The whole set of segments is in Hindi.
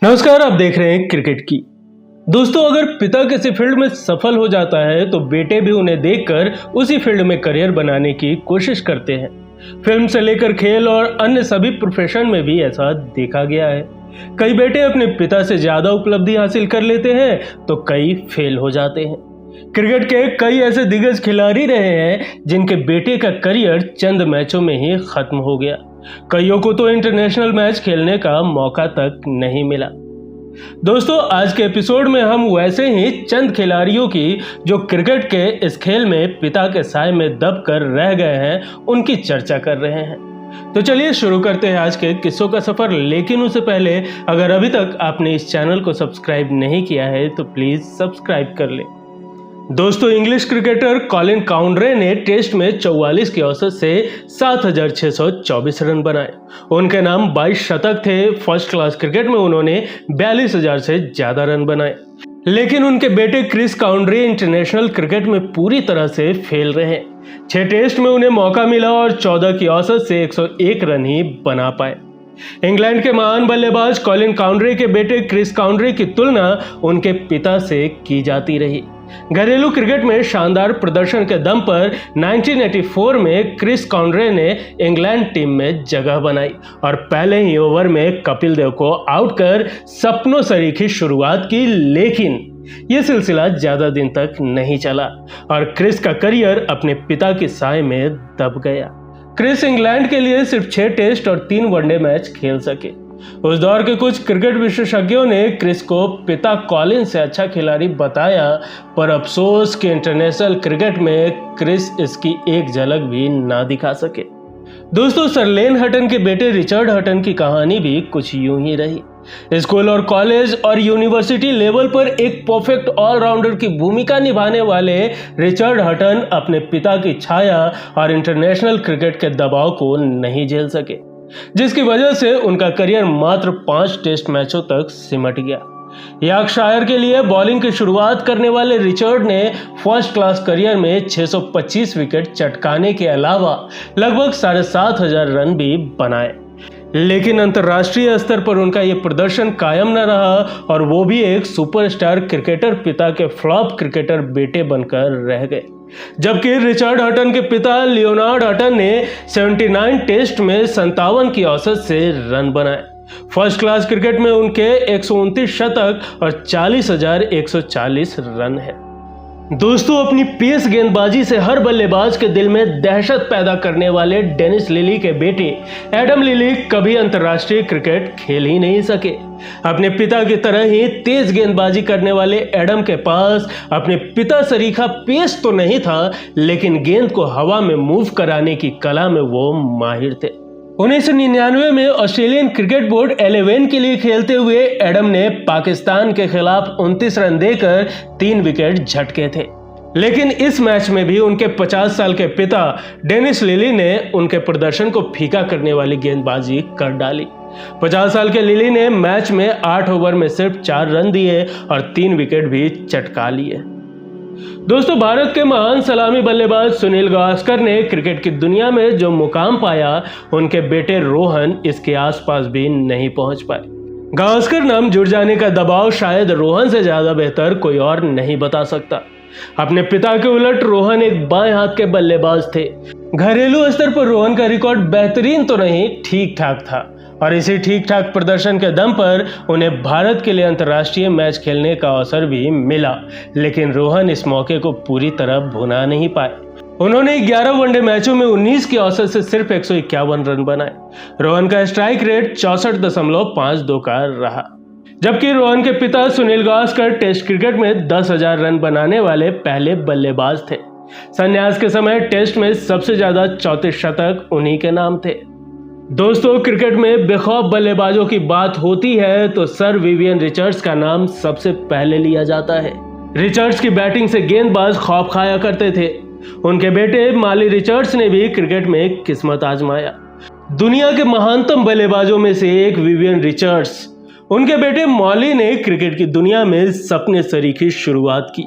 नमस्कार, आप देख रहे हैं क्रिकेट की। दोस्तों, अगर पिता किसी फील्ड में सफल हो जाता है तो बेटे भी उन्हें देखकर उसी फील्ड में करियर बनाने की कोशिश करते हैं। फिल्म से लेकर खेल और अन्य सभी प्रोफेशन में भी ऐसा देखा गया है। कई बेटे अपने पिता से ज्यादा उपलब्धि हासिल कर लेते हैं तो कई फेल हो जाते हैं। क्रिकेट के कई ऐसे दिग्गज खिलाड़ी रहे हैं जिनके बेटे का करियर चंद मैचों में ही खत्म हो गया। कईयों को तो इंटरनेशनल मैच खेलने का मौका तक नहीं मिला। दोस्तों, आज के एपिसोड में हम वैसे ही चंद खिलाड़ियों की जो क्रिकेट के इस खेल में पिता के साए में दबकर रह गए हैं, उनकी चर्चा कर रहे हैं। तो चलिए शुरू करते हैं आज के किस्सों का सफर। लेकिन उससे पहले अगर अभी तक आपने इस चैनल को सब्सक्राइब नहीं किया है तो प्लीज सब्सक्राइब कर लें। दोस्तों, इंग्लिश क्रिकेटर कॉलिन काउंड्रे ने टेस्ट में 44 की औसत से 7,624 रन बनाए। उनके नाम 22 शतक थे। फर्स्ट क्लास क्रिकेट में उन्होंने 42,000 से ज्यादा रन बनाए। लेकिन उनके बेटे क्रिस काउंड्रे इंटरनेशनल क्रिकेट में पूरी तरह से फेल रहे। 6 टेस्ट में उन्हें मौका मिला और 14 की औसत से 101 रन ही बना पाए। इंग्लैंड के महान बल्लेबाज कॉलिन काउंड्रे के बेटे क्रिस काउंड्रे की तुलना उनके पिता से की जाती रही। घरेलू क्रिकेट में शानदार प्रदर्शन के दम पर 1984 में क्रिस काउंड्रे ने इंग्लैंड टीम में जगह बनाई और पहले ही ओवर में कपिल देव को आउट कर सपनों सरीखी शुरुआत की। लेकिन यह सिलसिला ज्यादा दिन तक नहीं चला और क्रिस का करियर अपने पिता की साए में दब गया। क्रिस इंग्लैंड के लिए सिर्फ 6 टेस्ट और 3 वनडे मैच खेल सके। उस दौर के कुछ क्रिकेट विशेषज्ञों ने क्रिस को पिता कॉलिन से अच्छा खिलाड़ी बताया, पर अफसोस कि इंटरनेशनल क्रिकेट में क्रिस इसकी एक झलक भी ना दिखा सके। दोस्तों, सर लेन हटन के बेटे रिचर्ड हटन की कहानी भी कुछ यूं ही रही। स्कूल और कॉलेज और यूनिवर्सिटी लेवल पर एक परफेक्ट ऑलराउंडर की भूमिका निभाने वाले रिचर्ड हटन अपने पिता की छाया और इंटरनेशनल क्रिकेट के दबाव को नहीं झेल सके, जिसकी वजह से उनका करियर मात्र 5 टेस्ट मैचों तक सिमट गया। यॉर्कशायर के लिए बॉलिंग की शुरुआत करने वाले रिचर्ड ने फर्स्ट क्लास करियर में 625 विकेट चटकाने के अलावा लगभग 7,500 रन भी बनाए। लेकिन अंतर्राष्ट्रीय स्तर पर उनका यह प्रदर्शन कायम न रहा और वो भी एक सुपरस्टार क्रिकेटर पिता के फ्लॉप क्रिकेटर बेटे बनकर रह गए। जबकि रिचर्ड हटन के पिता लियोनार्ड हटन ने 79 टेस्ट में 57 की औसत से रन बनाए। फर्स्ट क्लास क्रिकेट में उनके 129 शतक और 40,140 रन है। दोस्तों, अपनी पेस गेंदबाजी से हर बल्लेबाज के दिल में दहशत पैदा करने वाले डेनिस लिली के बेटे एडम लिली कभी अंतर्राष्ट्रीय क्रिकेट खेल ही नहीं सके। अपने पिता की तरह ही तेज गेंदबाजी करने वाले एडम के पास अपने पिता सरीखा पेस तो नहीं था, लेकिन गेंद को हवा में मूव कराने की कला में वो माहिर थे। 1999 में ऑस्ट्रेलियन क्रिकेट बोर्ड 11 के लिए खेलते हुए एडम ने पाकिस्तान के खिलाफ 29 रन देकर 3 विकेट झटके थे। लेकिन इस मैच में भी उनके 50 साल के पिता डेनिस लिली ने उनके प्रदर्शन को फीका करने वाली गेंदबाजी कर डाली। 50 साल के लिली ने मैच में 8 ओवर में सिर्फ 4 रन दिए और 3 विकेट भी चटका लिए। दोस्तों, भारत के महान सलामी बल्लेबाज सुनील गावस्कर ने क्रिकेट की दुनिया में जो मुकाम पाया, उनके बेटे रोहन इसके आसपास भी नहीं पहुंच पाए। गावस्कर नाम जुड़ जाने का दबाव शायद रोहन से ज्यादा बेहतर कोई और नहीं बता सकता। अपने पिता के उलट रोहन एक बाएं हाथ के बल्लेबाज थे। घरेलू स्तर पर रोहन का रिकॉर्ड बेहतरीन तो नहीं, ठीक ठाक था और इसी ठीक ठाक प्रदर्शन के दम पर उन्हें भारत के लिए अंतर्राष्ट्रीय मैच खेलने का अवसर भी मिला। लेकिन रोहन इस मौके को पूरी तरह भुना नहीं पाए। उन्होंने 11 वनडे मैचों में 19 की औसत से सिर्फ 151 रन बनाए। रोहन का स्ट्राइक रेट 64.52 का रहा। जबकि रोहन के पिता सुनील गावस्कर टेस्ट क्रिकेट में 10,000 रन बनाने वाले पहले बल्लेबाज थे। संन्यास के समय टेस्ट में सबसे ज्यादा 34 शतक उन्हीं के नाम थे। दोस्तों, क्रिकेट में बेखौफ बल्लेबाजों की बात होती है तो सर विवियन रिचर्ड्स का नाम सबसे पहले लिया जाता है। रिचर्ड्स की बैटिंग से गेंदबाज खौफ खाया करते थे। उनके बेटे माली रिचर्ड्स ने भी क्रिकेट में किस्मत आजमाया। दुनिया के महानतम बल्लेबाजों में से एक विवियन रिचर्ड्स, उनके बेटे मॉली ने क्रिकेट की दुनिया में सपने सरीखी शुरुआत की।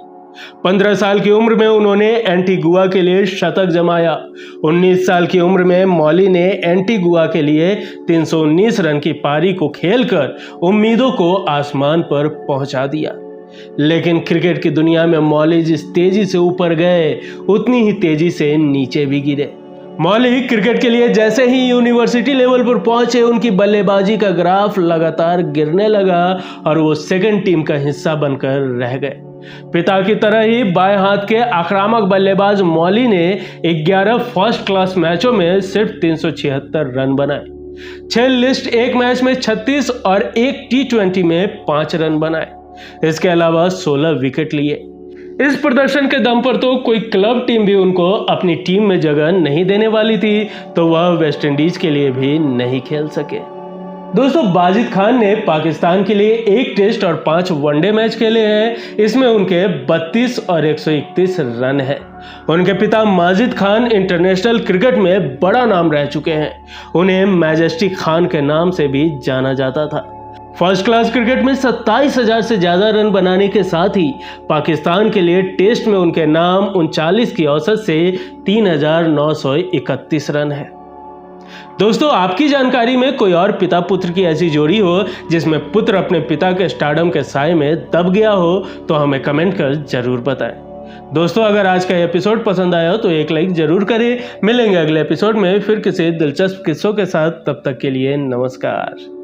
15 साल की उम्र में उन्होंने एंटीगुआ के लिए शतक जमाया। 19 साल की उम्र में मौली ने एंटीगुआ के लिए 319 रन की पारी को खेलकर उम्मीदों को आसमान पर पहुंचा दिया। लेकिन क्रिकेट की दुनिया में मौली जिस तेजी से ऊपर गए उतनी ही तेजी से नीचे भी गिरे। मौली क्रिकेट के लिए जैसे ही यूनिवर्सिटी लेवल पर पहुंचे, उनकी बल्लेबाजी का ग्राफ लगातार गिरने लगा और वो सेकंड टीम का हिस्सा बनकर रह गए। पिता की तरह ही बाएं हाथ के आक्रामक बल्लेबाज मौली ने 11 फर्स्ट क्लास मैचों में सिर्फ 376 रन बनाए, 6 लिस्ट एक मैच में 36 और एक T20 में 5 रन बनाए। इसके अलावा 16 विकेट लिए। इस प्रदर्शन के दम पर तो कोई क्लब टीम भी उनको अपनी टीम में जगह नहीं देने वाली थी, तो वह वेस्ट इंडीज के लिए भी नहीं खेल सके। दोस्तों, बाजिद खान ने पाकिस्तान के लिए 1 टेस्ट और 5 वनडे मैच खेले हैं। इसमें उनके 32 और 131 रन है। उनके पिता माजिद खान इंटरनेशनल क्रिकेट में बड़ा नाम रह चुके हैं। उन्हें मैजेस्टिक खान के नाम से भी जाना जाता था। फर्स्ट क्लास क्रिकेट में 27,000 से ज्यादा रन बनाने के साथ ही पाकिस्तान के लिए टेस्ट में उनके नाम 39 की औसत से 3,931 रन है। दोस्तों, आपकी जानकारी में कोई और पिता पुत्र की ऐसी जोड़ी हो जिसमें पुत्र अपने पिता के स्टारडम के साए में दब गया हो, तो हमें कमेंट कर जरूर बताएं। दोस्तों, अगर आज का एपिसोड पसंद आया हो तो एक लाइक जरूर करें। मिलेंगे अगले एपिसोड में फिर किसी दिलचस्प किस्सों के साथ। तब तक के लिए नमस्कार।